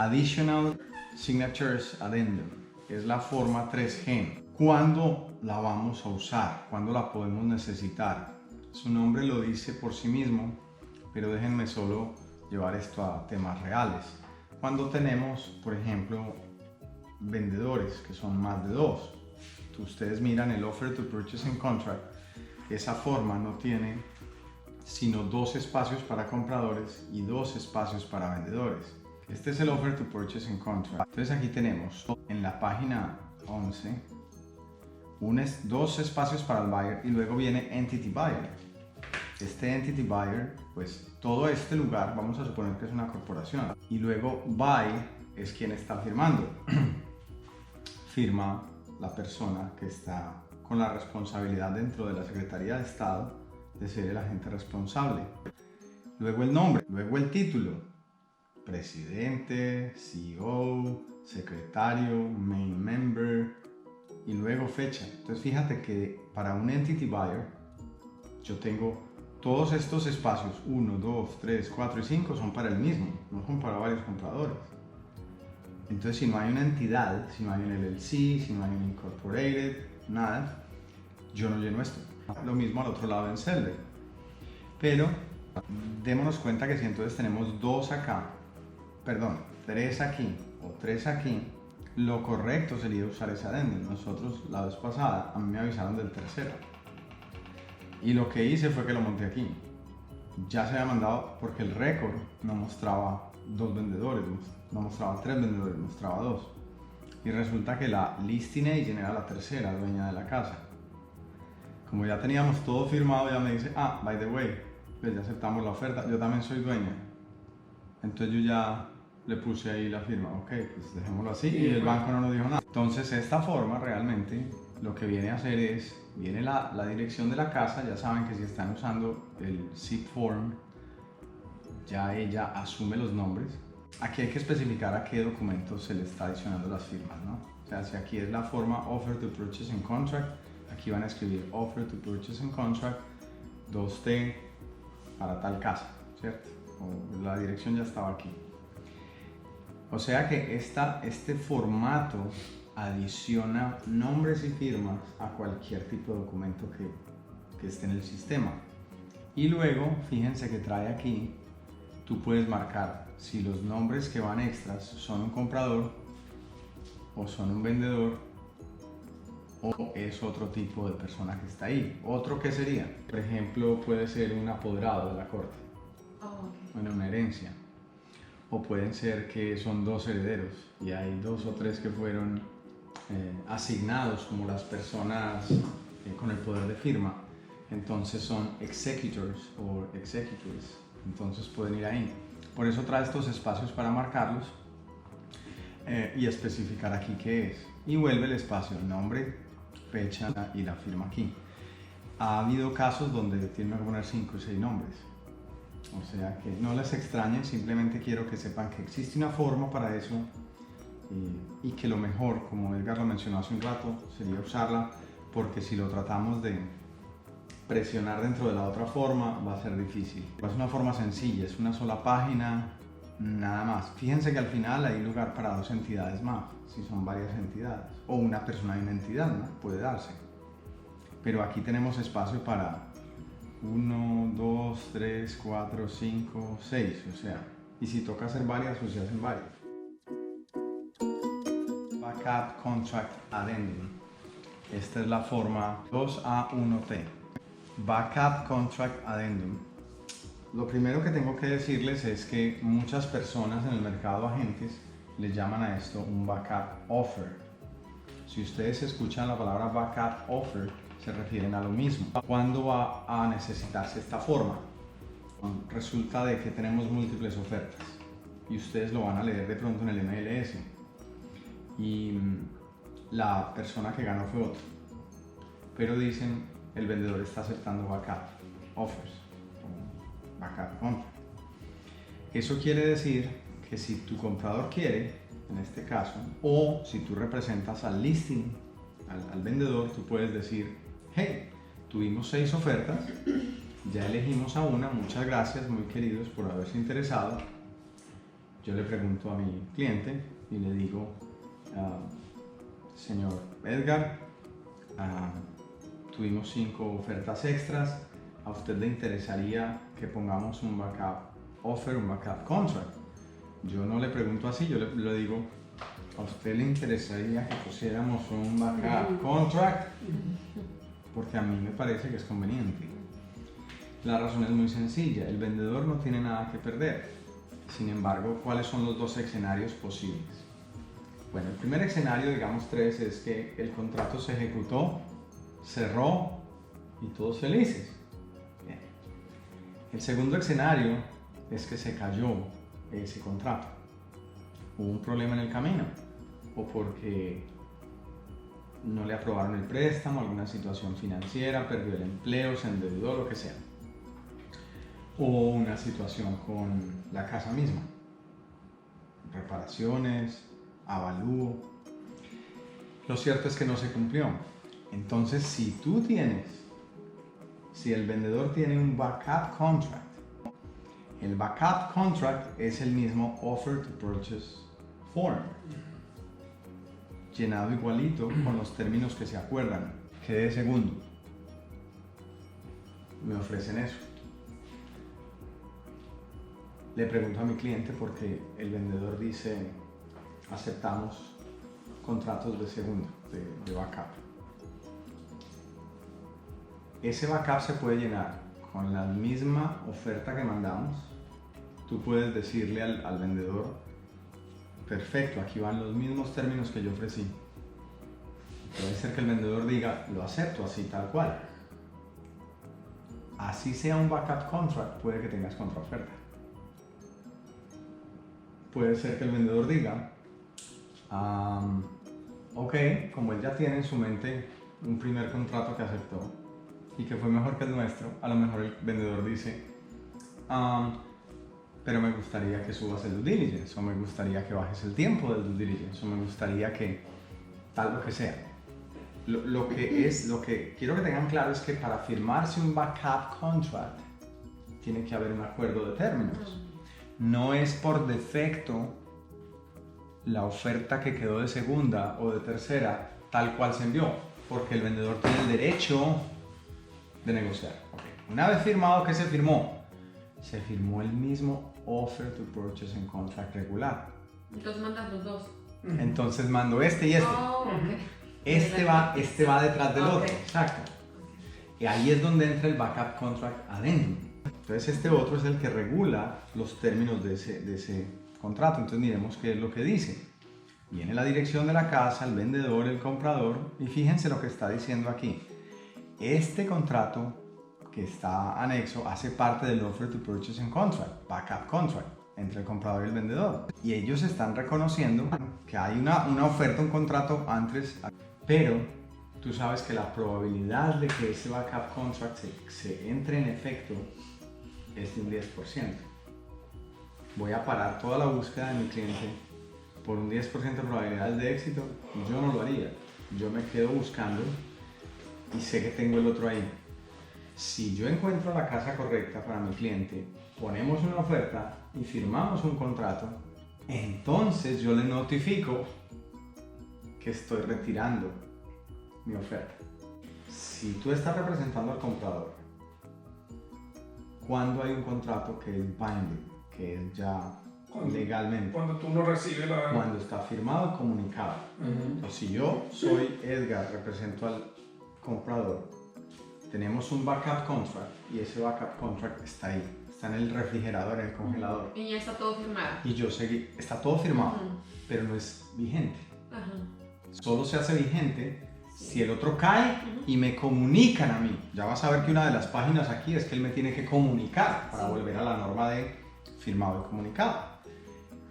Additional Signatures Addendum. Es la forma 3G. ¿Cuándo la vamos a usar? ¿Cuándo la podemos necesitar? Su nombre lo dice por sí mismo, pero déjenme solo llevar esto a temas reales. Cuando tenemos, por ejemplo, vendedores que son más de dos. Ustedes miran el Offer to Purchase and Contract. Esa forma no tiene sino 2 espacios para compradores y 2 espacios para vendedores. Este es el Offer to Purchase and Contract. Entonces aquí tenemos en la página 11 2 espacios para el buyer y luego viene Entity Buyer. Este Entity Buyer, pues todo este lugar vamos a suponer que es una corporación. Y luego Buy es quien está firmando. Firma la persona que está con la responsabilidad dentro de la Secretaría de Estado de ser el agente responsable. Luego el nombre, luego el título, presidente, CEO, secretario, main member y luego fecha. Entonces fíjate que para un Entity Buyer yo tengo todos estos espacios, 1, 2, 3, 4 y 5 son para el mismo, no son para varios compradores. Entonces si no hay una entidad, si no hay un LLC, si no hay un Incorporated, nada, yo no lleno esto. Lo mismo al otro lado en Seller. Pero démonos cuenta que si entonces tenemos 2 acá, perdón, 3 aquí o 3 aquí, lo correcto sería usar ese addendum. Nosotros la vez pasada, a mí me avisaron del tercero. Y lo que hice fue que lo monté aquí. Ya se había mandado porque el récord no mostraba 2 vendedores, no mostraba 3 vendedores, mostraba 2. Y resulta que la listing agent era la tercera dueña de la casa. Como ya teníamos todo firmado, ya me dice, by the way, pues ya aceptamos la oferta, yo también soy dueña. Entonces yo ya le puse ahí la firma, ok, pues dejémoslo así, y el banco no nos dijo nada. Entonces esta forma realmente lo que viene a hacer es, viene la dirección de la casa, ya saben que si están usando el zip form, ya ella asume los nombres. Aquí hay que especificar a qué documentos se le está adicionando las firmas, ¿no? O sea, si aquí es la forma Offer to Purchase and Contract, aquí van a escribir Offer to Purchase and Contract 2T para tal casa, ¿cierto? O la dirección ya estaba aquí. O sea que este formato adiciona nombres y firmas a cualquier tipo de documento que esté en el sistema. Y luego, fíjense que trae aquí, tú puedes marcar si los nombres que van extras son un comprador o son un vendedor o es otro tipo de persona que está ahí. ¿Otro qué sería? Por ejemplo, puede ser un apoderado de la corte, bueno, una herencia. O pueden ser que son 2 herederos y hay 2 o 3 que fueron asignados como las personas con el poder de firma. Entonces son executors o executors. Entonces pueden ir ahí. Por eso trae estos espacios para marcarlos y especificar aquí qué es. Y vuelve el espacio, el nombre, fecha y la firma aquí. Ha habido casos donde tienen que poner 5 o 6 nombres. O sea que no les extrañen, simplemente quiero que sepan que existe una forma para eso y que lo mejor, como Edgar lo mencionó hace un rato, sería usarla, porque si lo tratamos de presionar dentro de la otra forma va a ser difícil. Es una forma sencilla, es una sola página, nada más. Fíjense que al final hay lugar para 2 entidades más, si son varias entidades, o una persona y una entidad, ¿no? Puede darse. Pero aquí tenemos espacio para 1, 2, 3, 4, 5, 6, o sea, y si toca hacer varias, pues se hacen varias. Backup Contract Addendum. Esta es la forma 2A1T. Backup Contract Addendum. Lo primero que tengo que decirles es que muchas personas en el mercado agentes le llaman a esto un Backup Offer. Si ustedes escuchan la palabra Backup Offer, se refieren a lo mismo. ¿Cuándo va a necesitarse esta forma? Resulta de que tenemos múltiples ofertas y ustedes lo van a leer de pronto en el MLS y la persona que ganó fue otro, pero dicen el vendedor está aceptando backup offers o backup contract. Eso quiere decir que si tu comprador quiere, en este caso, o si tú representas al listing, al vendedor, tú puedes decir, hey, tuvimos 6 ofertas, ya elegimos a una, muchas gracias muy queridos por haberse interesado, yo le pregunto a mi cliente y le digo, señor Edgar, tuvimos 5 ofertas extras, ¿a usted le interesaría que pongamos un backup offer, un backup contract? Yo no le pregunto así, yo le digo, ¿a usted le interesaría que pusiéramos un backup contract? Porque a mí me parece que es conveniente. La razón es muy sencilla, el vendedor no tiene nada que perder. Sin embargo, ¿cuáles son los 2 escenarios posibles? Bueno, el primer escenario, digamos 3, es que el contrato se ejecutó, cerró y todos felices. Bien. El segundo escenario es que se cayó ese contrato. Hubo un problema en el camino o porque no le aprobaron el préstamo, alguna situación financiera, perdió el empleo, se endeudó, lo que sea. O una situación con la casa misma, reparaciones, avalúo. Lo cierto es que no se cumplió. Entonces, si el vendedor tiene un backup contract, el backup contract es el mismo offer to purchase form, llenado igualito con los términos que se acuerdan. ¿Qué de segundo? Me ofrecen eso. Le pregunto a mi cliente porque el vendedor dice, aceptamos contratos de segundo, de backup. Ese backup se puede llenar con la misma oferta que mandamos. Tú puedes decirle al vendedor, perfecto, aquí van los mismos términos que yo ofrecí. Puede ser que el vendedor diga, lo acepto así, tal cual. Así sea un backup contract, puede que tengas contraoferta. Puede ser que el vendedor diga, ok, como él ya tiene en su mente un primer contrato que aceptó y que fue mejor que el nuestro, a lo mejor el vendedor dice, pero me gustaría que subas el due diligence, o me gustaría que bajes el tiempo del due diligence, o me gustaría que tal lo que sea. Lo que quiero que tengan claro es que para firmarse un backup contract tiene que haber un acuerdo de términos. No es por defecto la oferta que quedó de segunda o de tercera tal cual se envió, porque el vendedor tiene el derecho de negociar. Okay. Una vez firmado, ¿qué se firmó? Se firmó el mismo offer to purchase en contract regular. Entonces mandas los 2. Entonces mando este y este. Oh, okay. Este va detrás del Okay. otro. Exacto. Y ahí es donde entra el backup contract adentro. Entonces este otro es el que regula los términos de ese contrato. Entonces miremos qué es lo que dice. Viene la dirección de la casa, el vendedor, el comprador, y fíjense lo que está diciendo aquí. Este contrato que está anexo hace parte del offer to purchase and contract, backup contract, entre el comprador y el vendedor. Y ellos están reconociendo que hay una oferta, un contrato antes, pero tú sabes que la probabilidad de que ese backup contract se entre en efecto es de un 10%. Voy a parar toda la búsqueda de mi cliente por un 10% de probabilidades de éxito. Yo no lo haría. Yo me quedo buscando y sé que tengo el otro ahí. Si yo encuentro la casa correcta para mi cliente, ponemos una oferta y firmamos un contrato, entonces yo le notifico que estoy retirando mi oferta. Si tú estás representando al comprador, cuando hay un contrato que es binding, que es ya legalmente, cuando tú no recibes la... cuando está firmado y comunicado. Entonces, si yo soy Edgar, represento al comprador, tenemos un backup contract y ese backup contract está ahí, está en el refrigerador, en el congelador. Y ya está todo firmado. Y yo seguí, está todo firmado, pero no es vigente. Solo se hace vigente si el otro cae y me comunican a mí. Ya vas a ver que una de las páginas aquí es que él me tiene que comunicar para volver a la norma de firmado y comunicado.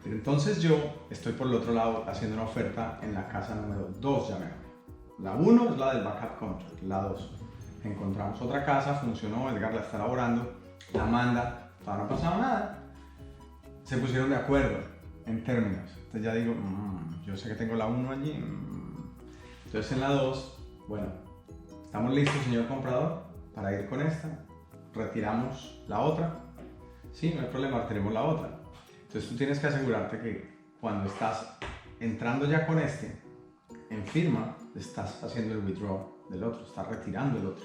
Pero entonces yo estoy por el otro lado haciendo una oferta en la casa número 2, llamémosla. La 1 es la del backup contract, la 2. Encontramos otra casa, funcionó, Edgar la está elaborando, la manda, todavía no ha pasado nada. Se pusieron de acuerdo en términos. Entonces ya digo, yo sé que tengo la 1 allí. Entonces en la 2, bueno, ¿estamos listos, señor comprador, para ir con esta? Retiramos la otra. Sí, no hay problema, tenemos la otra. Entonces tú tienes que asegurarte que cuando estás entrando ya con en firma, estás haciendo el withdraw del otro, estás retirando el otro.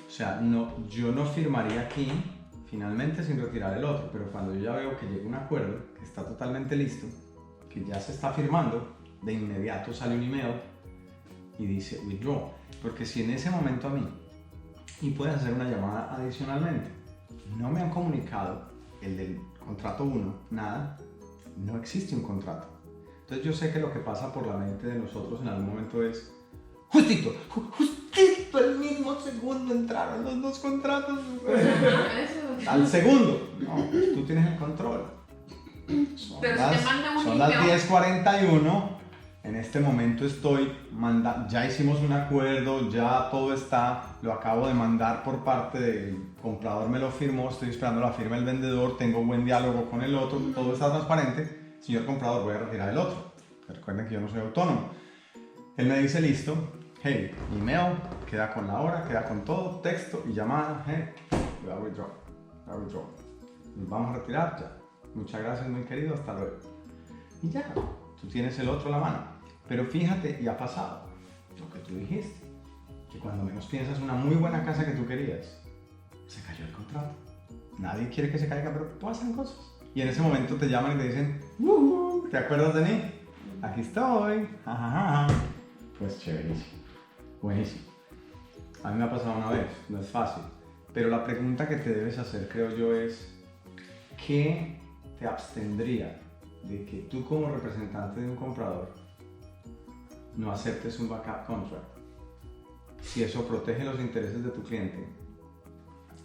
O sea, no, yo no firmaría aquí finalmente sin retirar el otro, pero cuando yo ya veo que llega un acuerdo, que está totalmente listo, que ya se está firmando, de inmediato sale un email y dice withdraw. Porque si en ese momento a mí, y puedes hacer una llamada adicionalmente, no me han comunicado el del contrato 1, nada, no existe un contrato. Entonces yo sé que lo que pasa por la mente de nosotros en algún momento es justito el mismo segundo entraron los dos contratos. Al segundo. No, pues tú tienes el control. Pero si te manda un son las email. 10:41. En este momento ya hicimos un acuerdo, ya todo está, lo acabo de mandar por parte del comprador, me lo firmó, estoy esperando la firma del vendedor, tengo buen diálogo con el otro, todo está transparente. Señor comprador, voy a retirar el otro. Recuerden que yo no soy autónomo. Él me dice listo, hey, email, queda con la hora, queda con todo, texto y llamada, hey, voy a withdraw. Nos vamos a retirar ya. Muchas gracias, muy querido, hasta luego. Y ya, tú tienes el otro a la mano. Pero fíjate, y ha pasado lo que tú dijiste, que cuando menos piensas una muy buena casa que tú querías, se cayó el contrato. Nadie quiere que se caiga, pero pasan cosas. Y en ese momento te llaman y te dicen, ¿te acuerdas de mí? Aquí estoy. Pues chéverísimo, buenísimo. A mí me ha pasado una vez, no es fácil. Pero la pregunta que te debes hacer, creo yo, es ¿qué te abstendría de que tú como representante de un comprador no aceptes un backup contract? Si eso protege los intereses de tu cliente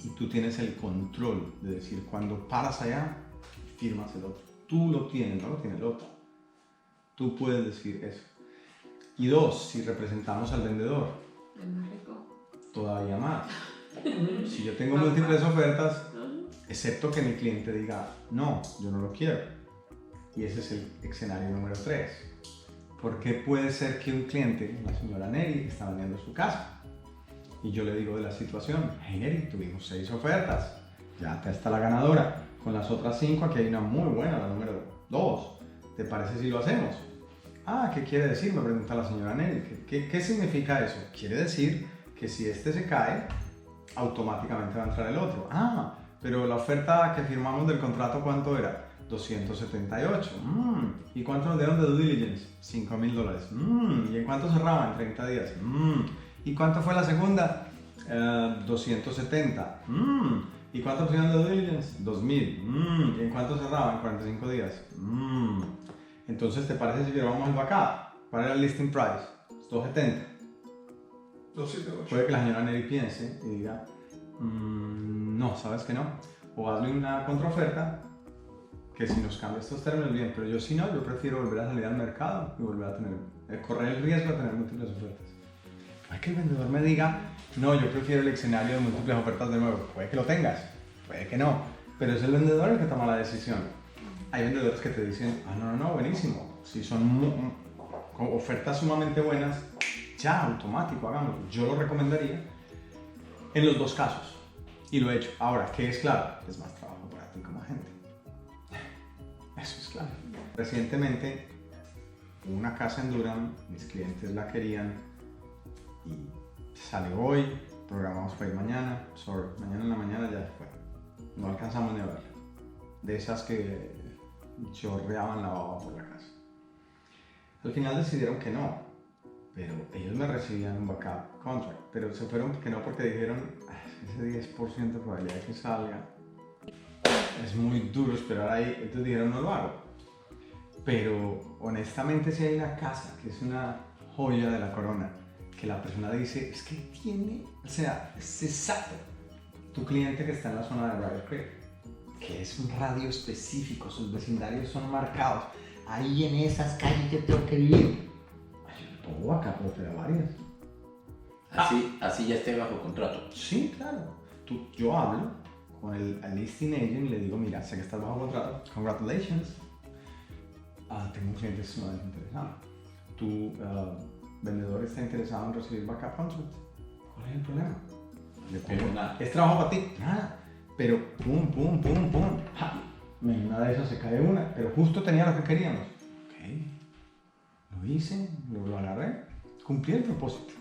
y tú tienes el control de decir cuando paras allá, firmas el otro. Tú lo tienes, no lo tiene el otro. Tú puedes decir eso. Y dos, si representamos al vendedor, Es más rico. todavía más. Si yo tengo múltiples ofertas, excepto que mi cliente diga, no, yo no lo quiero. Y ese es el escenario número 3. Porque puede ser que un cliente, la señora Neri, está vendiendo su casa. Y yo le digo de la situación, hey Neri, tuvimos 6 ofertas, ya está la ganadora. Con las otras 5, aquí hay una muy buena, la número 2. ¿Te parece si lo hacemos? Ah, ¿qué quiere decir? Me pregunta la señora Neri. ¿Qué significa eso? Quiere decir que si este se cae, automáticamente va a entrar el otro. Ah, pero la oferta que firmamos del contrato, ¿cuánto era? 278. ¿Y cuánto nos dieron de due diligence? $5,000. ¿Y en cuánto cerraba? En 30 días. ¿Y cuánto fue la segunda? 270. ¿Y cuánto pusieron de due diligence? 2,000. ¿Y en cuánto cerraba? En 45 días. Entonces, ¿te parece si llevamos el backup? ¿Cuál era el listing price? 270. 278. Puede que la señora Neri piense y diga, no, ¿sabes que no? O hazle una contraoferta que si nos cambia estos términos bien, pero yo si no, yo prefiero volver a salir al mercado y volver a correr el riesgo de tener múltiples ofertas. Puede que el vendedor me diga, no, yo prefiero el escenario de múltiples ofertas de nuevo. Puede que lo tengas, puede que no, pero es el vendedor el que toma la decisión. Hay vendedores que te dicen, no, buenísimo, si son ofertas sumamente buenas, ya, automático, hagámoslo. Yo lo recomendaría en los dos casos y lo he hecho. Ahora, ¿qué es claro? Es más trabajo para ti como agente. Eso es claro. Recientemente, una casa en Durham, mis clientes la querían y sale hoy, programamos para ir mañana. Mañana en la mañana ya fue. No alcanzamos ni a verla. De esas que chorreaban la baba por la casa. Al final decidieron que no, pero ellos me recibían un backup contract, pero se fueron que no porque dijeron, ese 10% de probabilidad de que salga es muy duro esperar ahí, entonces dijeron no lo hago. Pero honestamente si hay una casa que es una joya de la corona, que la persona dice, es que tiene, o sea, es exacto, tu cliente que está en la zona de Rider Creek, que es un radio específico, sus vecindarios son marcados, ahí en esas calles yo tengo que vivir. Yo pongo acá, pero te da varias. Así ya esté bajo contrato. Sí, claro. Yo hablo con el listing agent y le digo, mira, sé que estás bajo contrato, congratulations. Tengo un cliente sumamente interesado. Tu vendedor está interesado en recibir backup contract. ¿Cuál es el problema? Le pongo, Pero nada. ¿es trabajo para ti? Nada. Pero pum. En una de esas se cae una, pero justo tenía lo que queríamos. Ok, lo hice, lo agarré, cumplí el propósito.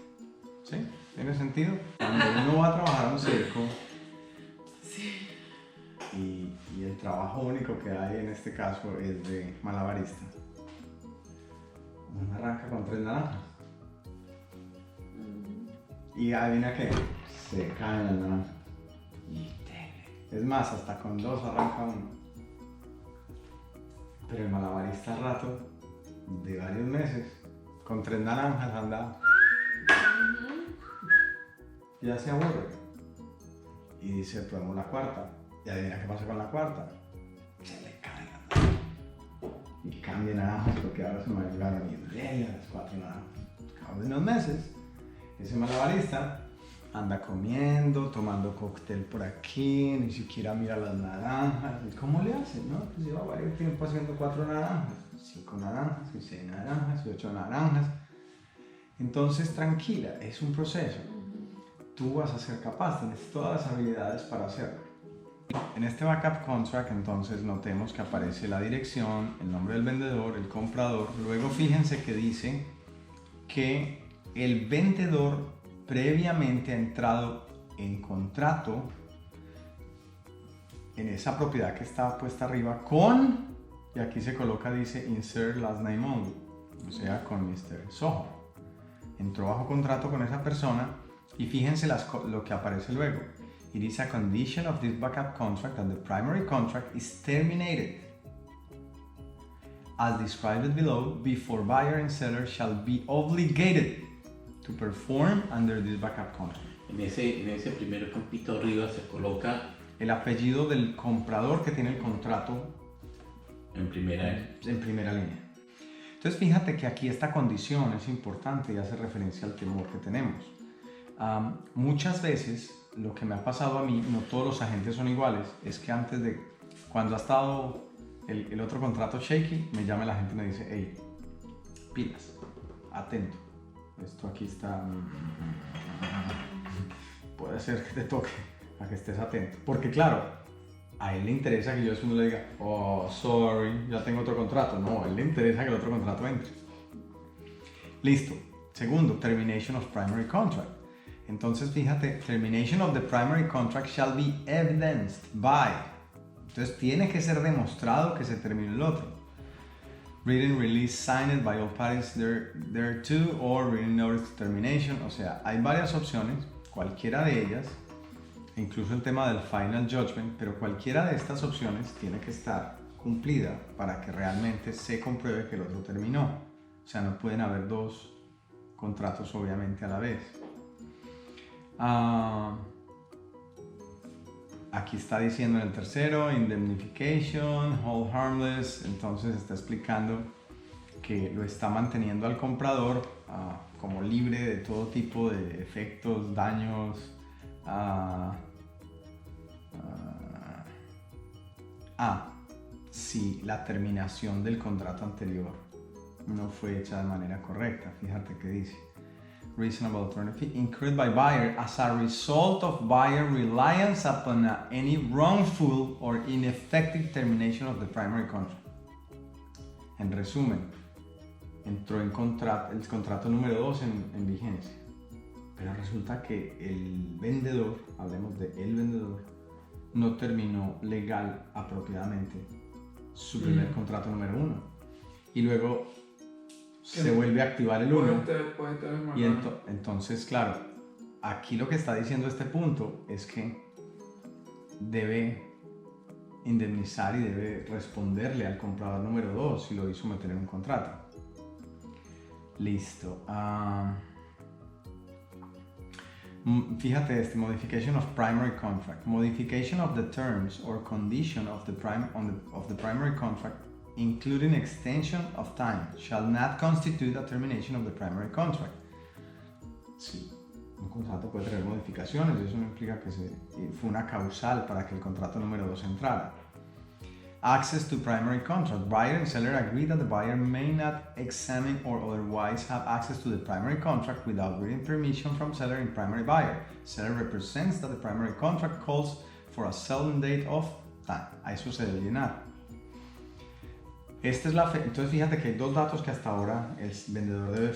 ¿Sí? ¿Tiene sentido? Cuando uno va a trabajar a un circo y el trabajo único que hay en este caso es de malabarista, uno arranca con 3 naranjas. Y adivina qué, se caen las naranjas. Es más, hasta con 2 arranca uno. Pero el malabarista al rato, de varios meses, con 3 naranjas anda. Ya se aburre. Y dice, probemos la cuarta. Y adivina qué pasa con la cuarta. Se le caen las naranjas. Y cambia naranjas porque ahora se me ayudaron y duele a las 4 naranjas. Al cabo de unos meses, ese malabarista anda comiendo, tomando cóctel por aquí, ni siquiera mira las naranjas. ¿Y cómo le hace? No, pues lleva varios tiempo haciendo 4 naranjas, 5 naranjas, y 6 naranjas, y 8 naranjas. Entonces, tranquila, es un proceso. Tú vas a ser capaz, tienes todas las habilidades para hacerlo. En este backup contract, entonces, notemos que aparece la dirección, el nombre del vendedor, el comprador. Luego, fíjense que dice que el vendedor previamente ha entrado en contrato en esa propiedad que está puesta arriba con, y aquí se coloca, dice insert last name only, o sea, con Mr. Soho. Entró bajo contrato con esa persona y fíjense lo que aparece luego. It is a condition of this backup contract that the primary contract is terminated. As described below, before buyer and seller shall be obligated to perform under this backup contract. En ese primer campito arriba se coloca el apellido del comprador que tiene el contrato en primera línea. Entonces fíjate que aquí esta condición es importante y hace referencia al temor que tenemos. Muchas veces lo que me ha pasado a mí, no todos los agentes son iguales, es que antes de, cuando ha estado el otro contrato shaky, me llama la gente y me dice, hey, pilas, atento. Esto aquí está, puede ser que te toque, a que estés atento. Porque claro, a él le interesa que yo después no le diga, oh, sorry, ya tengo otro contrato. No, a él le interesa que el otro contrato entre. Listo. Segundo, termination of primary contract. Entonces fíjate, termination of the primary contract shall be evidenced by. Entonces tiene que ser demostrado que se terminó el otro. Written release signed by all parties thereto or written notice of termination. O sea, hay varias opciones, cualquiera de ellas, incluso el tema del final judgment, pero cualquiera de estas opciones tiene que estar cumplida para que realmente se compruebe que el otro terminó. O sea, no pueden haber 2 contratos obviamente a la vez. Aquí está diciendo en el tercero, indemnification, hold harmless, entonces está explicando que lo está manteniendo al comprador como libre de todo tipo de efectos, daños, si la terminación del contrato anterior no fue hecha de manera correcta. Fíjate que dice reasonable alternative incurred by buyer as a result of buyer reliance upon any wrongful or ineffective termination of the primary contract. En resumen, entró en el contrato número 2 en vigencia, pero resulta que el vendedor, hablemos de el vendedor, no terminó legal apropiadamente su primer contrato número 1 y luego se vuelve a activar el 1 y entonces claro, aquí lo que está diciendo este punto es que debe indemnizar y debe responderle al comprador número 2 si lo hizo meter en un contrato. Listo. Fíjate este, modification of primary contract. Modification of the terms or condition of the primary contract, including extension of time, shall not constitute a termination of the primary contract. Sí, un contrato puede tener modificaciones y eso no implica que fue una causal para que el contrato número 2 entrara. Access to primary contract. Buyer and seller agree that the buyer may not examine or otherwise have access to the primary contract without written permission from seller and primary buyer. Seller represents that the primary contract calls for a settlement date of time. A eso se debe llenar. Esta es la fecha. Entonces fíjate que hay dos datos que hasta ahora el vendedor debe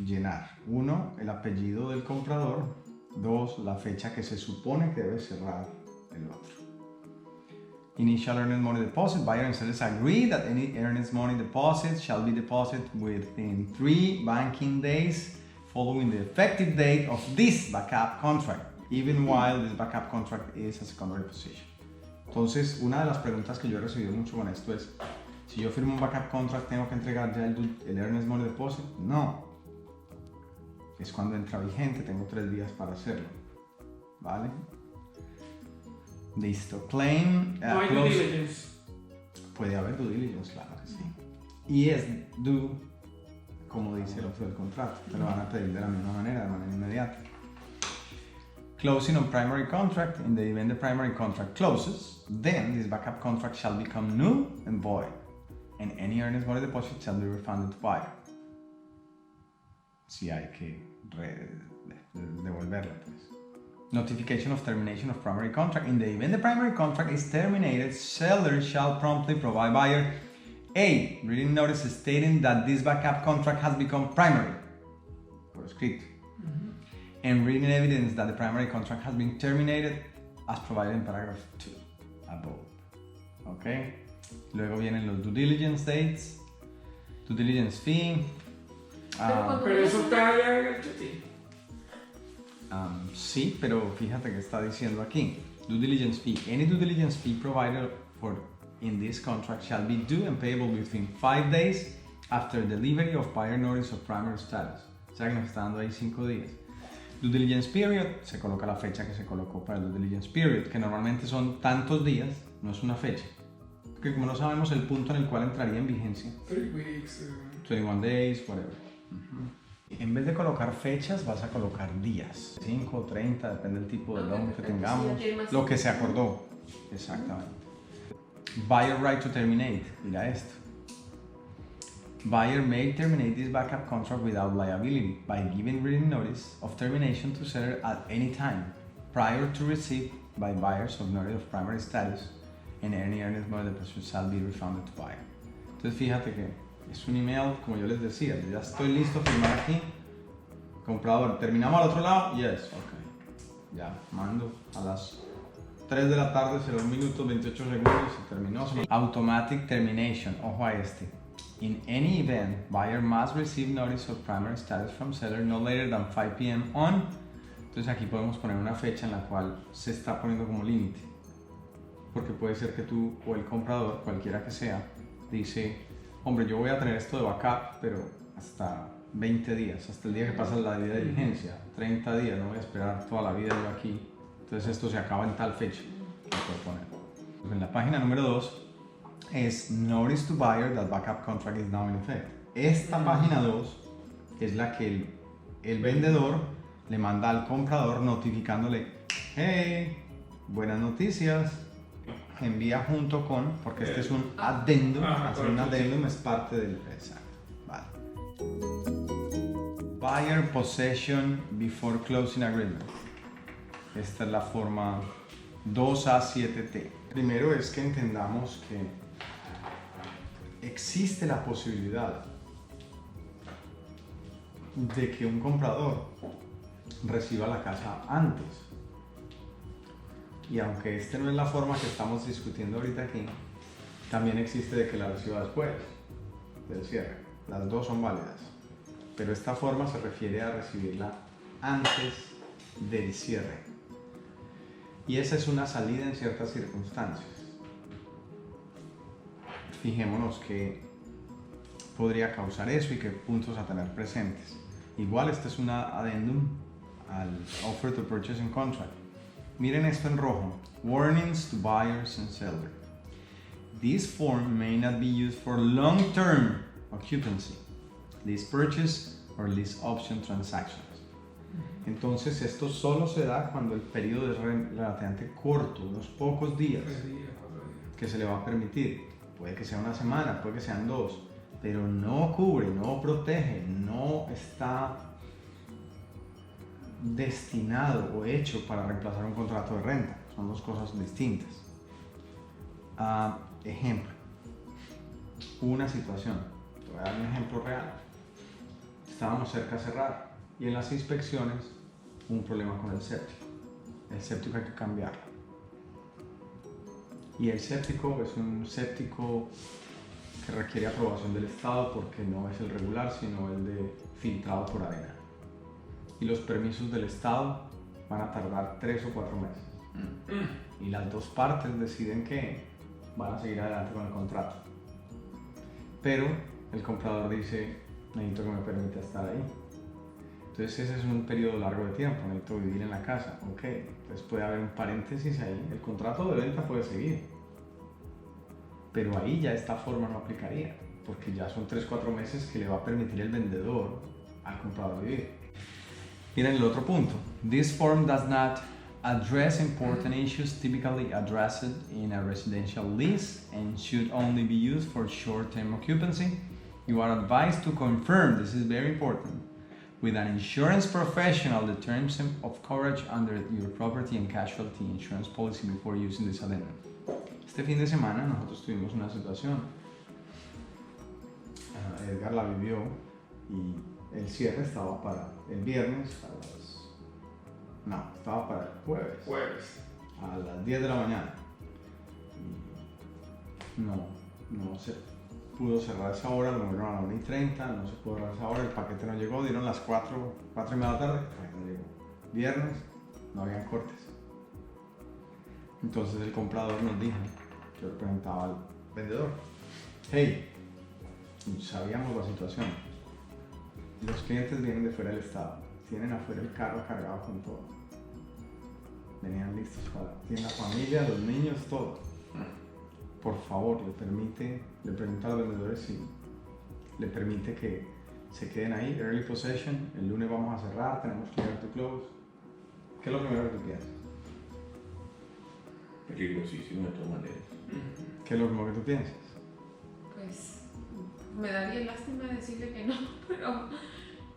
llenar. Uno, el apellido del comprador. Dos, la fecha que se supone que debe cerrar el otro. Initial earnest money deposit. Buyer and sellers agree that any earnest money deposit shall be deposited within 3 banking days following the effective date of this backup contract, even while this backup contract is a secondary position. Entonces, una de las preguntas que yo he recibido mucho con esto es, si yo firmo un backup contract, ¿tengo que entregar ya el earnest money deposit? No. Es cuando entra vigente, tengo 3 días para hacerlo. ¿Vale? Listo. Claim. No hay due diligence. Puede haber due diligence, claro que sí. Y es due, como dice el otro del contrato. Te lo van a pedir de la misma manera, de manera inmediata. Closing on primary contract. In the event the primary contract closes, then this backup contract shall become null and void, and any earnest money deposit shall be refunded to buyer. Si hay que devolverla, pues. Notification of termination of primary contract. In the event the primary contract is terminated, seller shall promptly provide buyer a written notice stating that this backup contract has become primary, por escrito, and written evidence that the primary contract has been terminated as provided in paragraph 2 above. Okay. Luego vienen los due diligence dates, due diligence fee. Pero eso está ya en el chetín. Sí, pero fíjate que está diciendo aquí, due diligence fee. Any due diligence fee provided for in this contract shall be due and payable within 5 days after delivery of buyer notice of primary status. O sea que nos está dando ahí 5 días. Due diligence period, se coloca la fecha que se colocó para el due diligence period, que normalmente son tantos días, no es una fecha. Porque como no sabemos el punto en el cual entraría en vigencia. 3 weeks. 21 days, whatever. En vez de colocar fechas, vas a colocar días. 5 o 30, depende del tipo de loan que tengamos. Lo que se acordó. Exactamente. Buyer right to terminate. Mira esto. Buyer may terminate this backup contract without liability by giving written notice of termination to seller at any time prior to receipt by buyers of notice of primary status, and any earnest money deposit shall be refunded to buyer. Entonces fíjate que es un email, como yo les decía, yo ya estoy listo a firmar aquí. Comprador, ¿terminamos al otro lado? Yes, ok. Ya, mando a las 3 de la tarde, 0 minutos, 28 segundos, se terminó. Automatic termination, ojo a este. In any event, buyer must receive notice of primary status from seller no later than 5 p.m. on. Entonces aquí podemos poner una fecha en la cual se está poniendo como límite. Porque puede ser que tú o el comprador, cualquiera que sea, dice, hombre, yo voy a tener esto de backup, pero hasta 20 días, hasta el día que pasa la vida de vigencia, 30 días, no voy a esperar toda la vida yo aquí. Entonces esto se acaba en tal fecha. Lo puedo poner. Pues en la página número 2 es Notice to Buyer that backup contract is now in effect. Esta página 2 es la que el vendedor le manda al comprador notificándole, hey, buenas noticias, envía junto con, porque este es un addendum, hacer un addendum es parte del... Exacto, vale. Buyer possession before closing agreement. Esta es la forma 2A7T. Primero es que entendamos que existe la posibilidad de que un comprador reciba la casa antes. Y aunque esta no es la forma que estamos discutiendo ahorita aquí, también existe de que la reciba después del cierre. Las dos son válidas. Pero esta forma se refiere a recibirla antes del cierre. Y esa es una salida en ciertas circunstancias. Fijémonos que podría causar eso y qué puntos a tener presentes. Igual este es una addendum al Offer to Purchase and Contract. Miren esto en rojo. Warnings to buyers and sellers. This form may not be used for long-term occupancy, lease purchase or lease option transactions. Entonces esto solo se da cuando el periodo es relativamente corto, unos pocos días, 3 días, 4 días. que se le va a permitir. Puede que sea una semana, puede que sean 2, pero no cubre, no protege, no está destinado o hecho para reemplazar un contrato de renta. Son dos cosas distintas. Ejemplo, Hubo una situación, te voy a dar un ejemplo real. Estábamos cerca de cerrar y en las inspecciones hubo un problema con el séptico. El séptico hay que cambiarlo. Y el séptico es un séptico que requiere aprobación del Estado porque no es el regular, sino el de filtrado por arena. Y los permisos del Estado van a tardar 3 o 4 meses. Y las dos partes deciden que van a seguir adelante con el contrato. Pero el comprador dice, necesito que me permita estar ahí. Entonces ese es un periodo largo de tiempo, necesito vivir en la casa. Ok, entonces puede haber un paréntesis ahí, el contrato de venta puede seguir. Pero ahí ya esta forma no aplicaría, porque ya son 3-4 meses que le va a permitir el vendedor al comprador vivir. Miren el otro punto. This form does not address important issues typically addressed in a residential lease and should only be used for short-term occupancy. You are advised to confirm, this is very important, with an insurance professional the terms of coverage under your property and casualty insurance policy before using this addendum. Este fin de semana nosotros tuvimos una situación. Edgar la vivió y el cierre estaba para el viernes estaba para el jueves. A las 10 de la mañana. No se pudo cerrar esa hora, lo movieron a la 1:30, no se pudo cerrar esa hora, el paquete no llegó, dieron las 4:30 de la tarde, el paquete no llegó. Viernes, no habían cortes. Entonces el comprador nos dijo, yo le preguntaba al vendedor, hey, sabíamos la situación, los clientes vienen de fuera del estado, tienen afuera el carro cargado con todo, venían listos tienen la familia, los niños, todo. Por favor, le pregunta a los vendedores si le permite que se queden ahí, early possession, el lunes vamos a cerrar, tenemos que ir to close. ¿Qué es lo primero que tú piensas? Peligrosísimo de todas maneras. ¿Qué es lo primero que tú piensas? Pues me daría lástima decirle que no,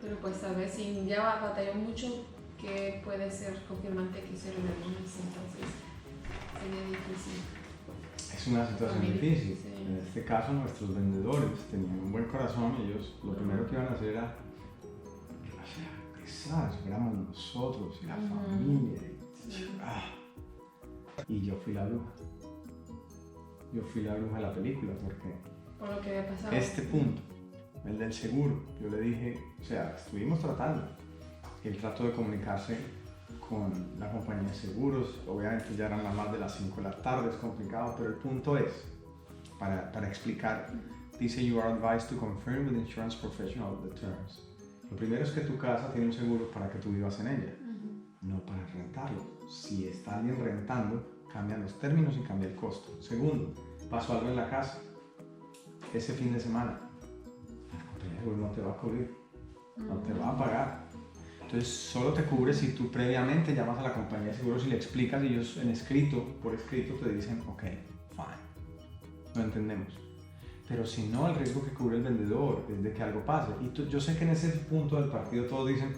pero pues a ver si ya batalló mucho, que puede ser confirmante que hicieron el lunes, entonces sería difícil. Es una situación difícil. Sí. En este caso nuestros vendedores tenían un buen corazón, ellos lo primero que iban a hacer era, ¿sabes? Éramos nosotros y la familia. Sí. Y yo fui la bruja. Yo fui la bruja de la película porque Por lo que había pasado. este punto, el del seguro, yo le dije, o sea, estuvimos tratando. Él trató de comunicarse con la compañía de seguros, obviamente ya eran las más de las 5 de la tarde, es complicado, pero el punto es, para explicar, dice you are advised to confirm with the insurance professional the terms. Lo primero es que tu casa tiene un seguro para que tú vivas en ella, no para rentarlo. Si está alguien rentando, cambian los términos y cambia el costo. Segundo, pasó algo en la casa, ese fin de semana, la compañía de seguro no te va a cubrir, no te va a pagar. Entonces solo te cubre si tú previamente llamas a la compañía de seguros y le explicas y ellos por escrito te dicen, ok, fine, lo entendemos. Pero si no, el riesgo que cubre el vendedor es de que algo pase. Y yo sé que en ese punto del partido todos dicen,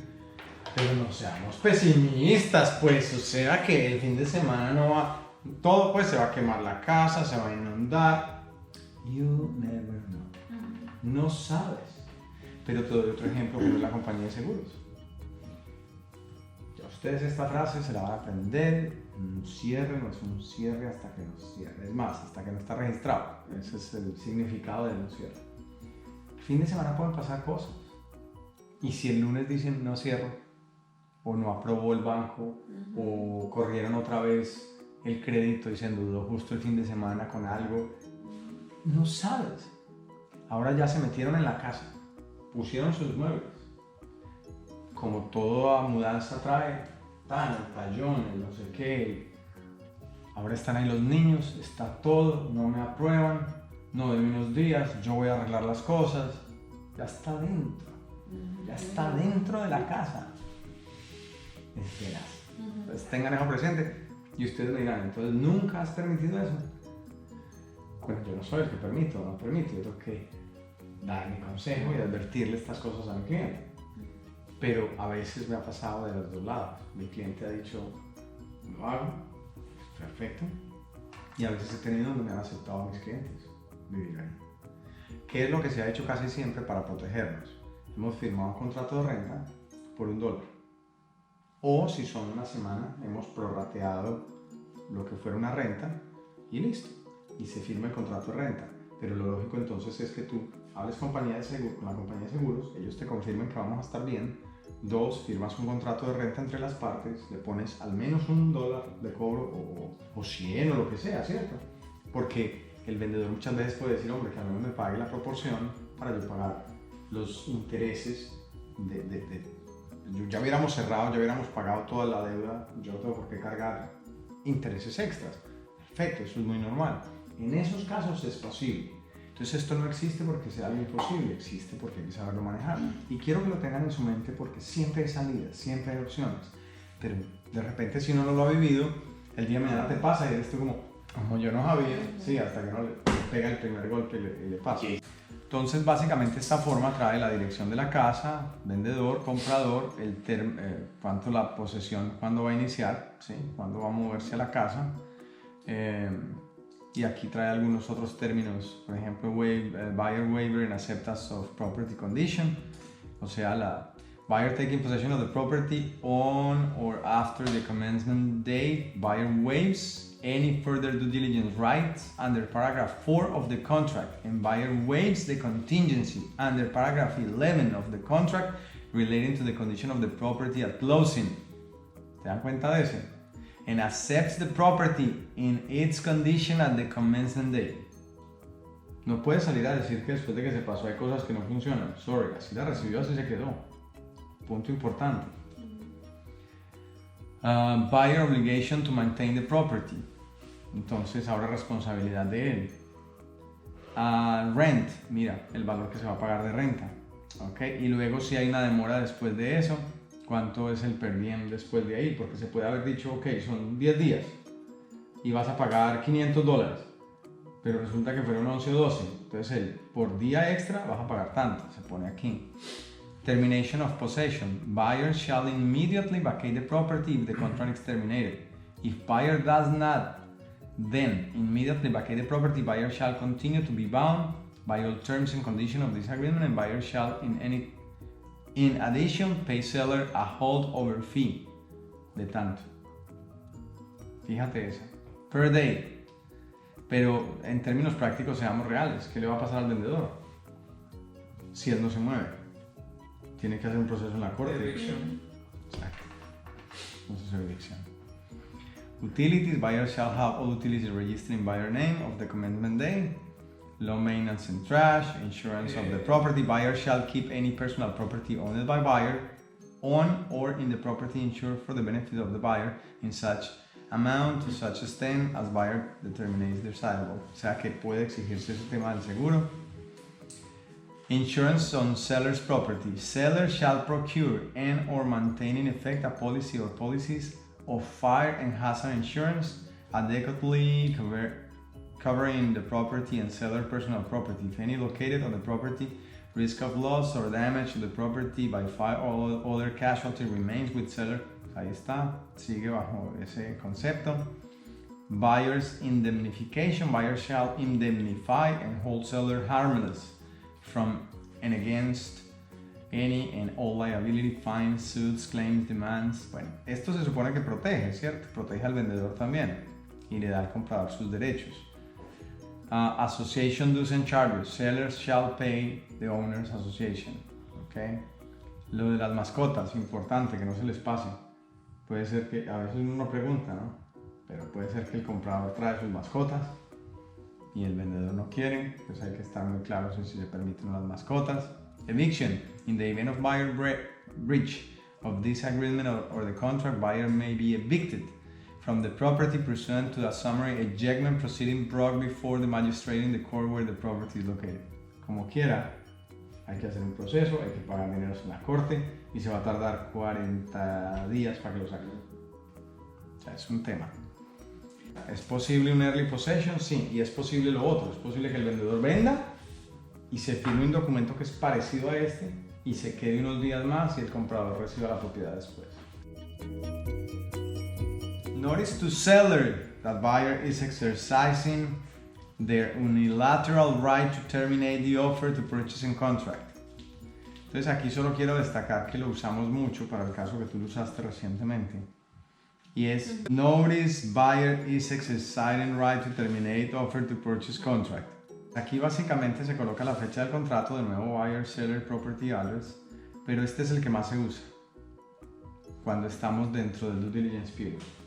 pero no seamos pesimistas, pues, o sea que el fin de semana no va, todo pues se va a quemar la casa, se va a inundar. You never know. No sabes. Pero te doy otro ejemplo como es la compañía de seguros. Ustedes esta frase se la van a aprender, un cierre no es un cierre hasta que no cierre, es más, hasta que no está registrado, ese es el significado de un cierre. El fin de semana pueden pasar cosas, y si el lunes dicen no cierro, o no aprobó el banco, o corrieron otra vez el crédito y se endeudó justo el fin de semana con algo, no sabes. Ahora ya se metieron en la casa, pusieron sus muebles. Como toda mudanza trae, el tallón, el no sé qué. Ahora están ahí los niños, está todo, no me aprueban, no de unos días, yo voy a arreglar las cosas. Ya está dentro, ya está dentro de la casa. Esperas. Entonces tengan eso presente y ustedes me dirán, entonces nunca has permitido eso. Bueno, yo no soy el que permito, no permito, yo tengo que dar mi consejo y advertirle estas cosas a mi cliente. Pero a veces me ha pasado de los dos lados. Mi cliente ha dicho, lo hago, perfecto. Y a veces he tenido donde me han aceptado a mis clientes vivir ahí. ¿Qué es lo que se ha hecho casi siempre para protegernos? Hemos firmado un contrato de renta por $1. O si son una semana, hemos prorrateado lo que fuera una renta y listo. Y se firma el contrato de renta. Pero lo lógico entonces es que tú hables con la compañía de seguros, ellos te confirmen que vamos a estar bien. 2, firmas un contrato de renta entre las partes, le pones al menos $1 de cobro o 100 o lo que sea, ¿cierto? Porque el vendedor muchas veces puede decir, hombre, que al menos me pague la proporción para yo pagar los intereses ya hubiéramos cerrado, ya hubiéramos pagado toda la deuda, yo no tengo por qué cargar intereses extras. Perfecto, eso es muy normal. En esos casos es posible. Entonces esto no existe porque sea algo imposible, existe porque hay que saberlo manejar. Y quiero que lo tengan en su mente porque siempre hay salidas, siempre hay opciones. Pero de repente si uno no lo ha vivido, el día de mañana te pasa y eres tú como yo no sabía, sí, hasta que no le pega el primer golpe y le pasa. Sí. Entonces básicamente esta forma trae la dirección de la casa, vendedor, comprador, cuánto la posesión, cuándo va a iniciar, ¿sí? Cuándo va a moverse a la casa. Y aquí trae algunos otros términos, por ejemplo, buyer waiver and acceptance of property condition, o sea, la buyer taking possession of the property on or after the commencement date, buyer waives any further due diligence rights under paragraph 4 of the contract, and buyer waives the contingency under paragraph 11 of the contract relating to the condition of the property at closing. ¿Te dan cuenta de eso? And accepts the property in its condition at the commencement date. No puede salir a decir que después de que se pasó hay cosas que no funcionan. Sorry, así la recibió, así se quedó. Punto importante. Buyer obligation to maintain the property. Entonces ahora responsabilidad de él. Rent, mira, el valor que se va a pagar de renta. Okay. Y luego si hay una demora después de eso, cuánto es el per diem después de ahí, porque se puede haber dicho, ok, son 10 días y vas a pagar $500, pero resulta que fueron 11 o 12, entonces por día extra vas a pagar tanto, se pone aquí. Termination of possession, buyer shall immediately vacate the property if the contract is terminated. If buyer does not then immediately vacate the property, buyer shall continue to be bound by all terms and conditions of this agreement, and buyer shall in addition pay seller a holdover fee de tanto. Fíjate eso. Per day. Pero en términos prácticos seamos reales. ¿Qué le va a pasar al vendedor? Si él no se mueve. Tiene que hacer un proceso en la corte. Evicción. Exacto. Proceso de evicción. Utilities. Buyer shall have all utilities registered in buyer name of the commencement day. Law maintenance and trash, insurance of the property. Buyer shall keep any personal property owned by buyer on or in the property insured for the benefit of the buyer in such amount to such extent as buyer determines desirable. O sea que puede exigirse ese tema del seguro. Insurance on seller's property. Seller shall procure and or maintain in effect a policy or policies of fire and hazard insurance adequately covering the property and seller personal property, if any located on the property, risk of loss or damage to the property by fire or other casualty remains with seller. Ahí está, sigue bajo ese concepto. Buyer's indemnification, buyer shall indemnify and hold seller harmless from and against any and all liability, fines, suits, claims, demands. Bueno, esto se supone que protege, ¿cierto? Protege al vendedor también y le da al comprador sus derechos. Association dues and charges. Sellers shall pay the owner's association. Okay. Lo de las mascotas, importante que no se les pase. Puede ser que, a veces uno pregunta, ¿no? Pero puede ser que el comprador trae sus mascotas y el vendedor no quiere, pues hay que estar muy claros en si se permiten las mascotas. Eviction. In the event of buyer breach of this agreement or the contract, buyer may be evicted from the property pursuant to a summary ejectment proceeding brought before the magistrate in the court where the property is located. Como quiera, hay que hacer un proceso, hay que pagar dinero en la corte y se va a tardar 40 días para que lo saquen. O sea, es un tema. ¿Es posible un early possession? Sí, y es posible lo otro. Es posible que el vendedor venda y se firme un documento que es parecido a este y se quede unos días más y el comprador reciba la propiedad después. Notice to seller that buyer is exercising their unilateral right to terminate the offer to purchase and contract. Entonces aquí solo quiero destacar que lo usamos mucho para el caso que tú lo usaste recientemente. Y es notice buyer is exercising right to terminate offer to purchase contract. Aquí básicamente se coloca la fecha del contrato, de nuevo buyer, seller, property address, pero este es el que más se usa cuando estamos dentro del due diligence period.